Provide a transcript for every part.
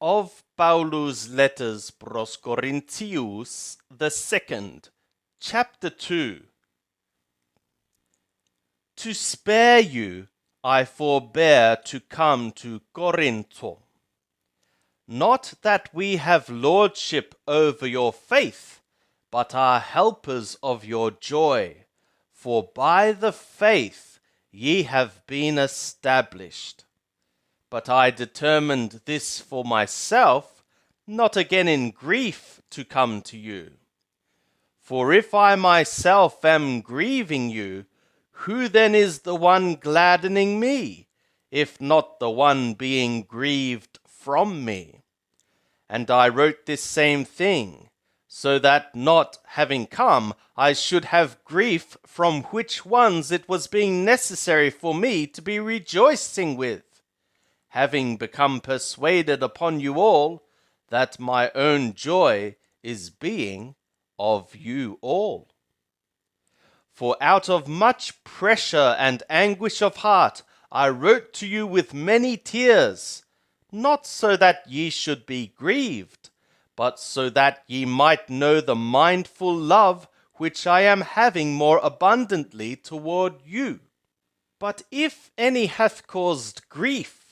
of Paulus' letters pros Corinthius the second, chapter 2. To spare you, I forbear to come to Corinth. Not that we have lordship over your faith, but are helpers of your joy. For by the faith ye have been established. But I determined this for myself, not again in grief to come to you. For if I myself am grieving you, who then is the one gladdening me, if not the one being grieved from me? And I wrote this same thing, so that not having come, I should have grief from which ones it was being necessary for me to be rejoicing with, having become persuaded upon you all that my own joy is being of you all. For out of much pressure and anguish of heart I wrote to you with many tears, not so that ye should be grieved, but so that ye might know the mindful love which I am having more abundantly toward you. But if any hath caused grief,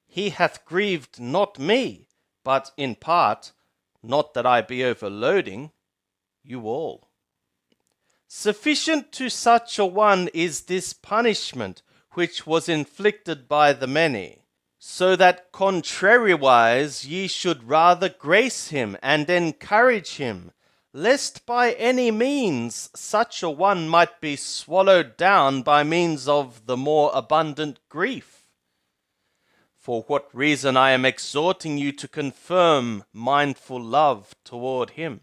he hath grieved not me, but in part, not that I be overloading, you all. Sufficient to such a one is this punishment which was inflicted by the many, so that contrariwise ye should rather grace him and encourage him, lest by any means such a one might be swallowed down by means of the more abundant grief. For what reason I am exhorting you to confirm mindful love toward him.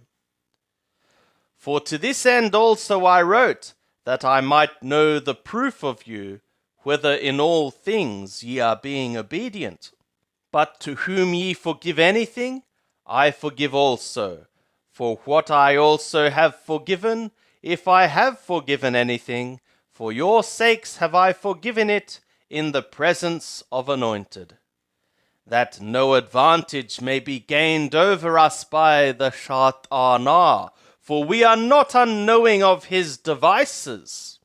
For to this end also I wrote, that I might know the proof of you, whether in all things ye are being obedient. But to whom ye forgive anything, I forgive also. For what I also have forgiven, if I have forgiven anything, for your sakes have I forgiven it in the presence of anointed, that no advantage may be gained over us by the Rationale, for we are not unknowing of his devices.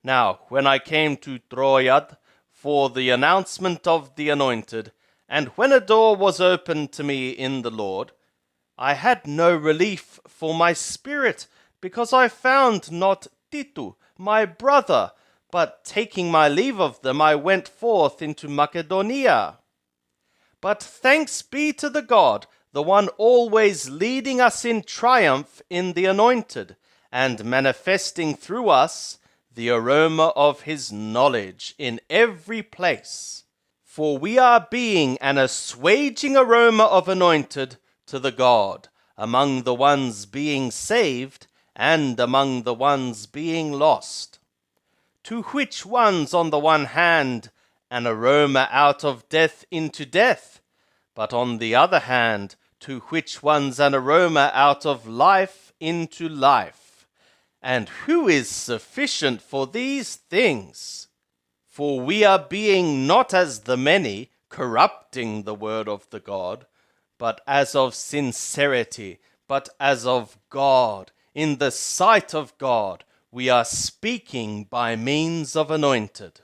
Now, when I came to Troyad for the announcement of the anointed, and when a door was opened to me in the Lord, I had no relief for my spirit, because I found not Titu, my brother, but taking my leave of them, I went forth into Macedonia. But thanks be to the God, the one always leading us in triumph in the anointed, and manifesting through us the aroma of his knowledge in every place. For we are being an assuaging aroma of anointed to the God, among the ones being saved, and among the ones being lost. To which ones on the one hand an aroma out of death into death, but on the other hand to which ones an aroma out of life into life. And who is sufficient for these things? For we are being not as the many, corrupting the word of the God, but as of sincerity, but as of God, in the sight of God, we are speaking by means of anointed.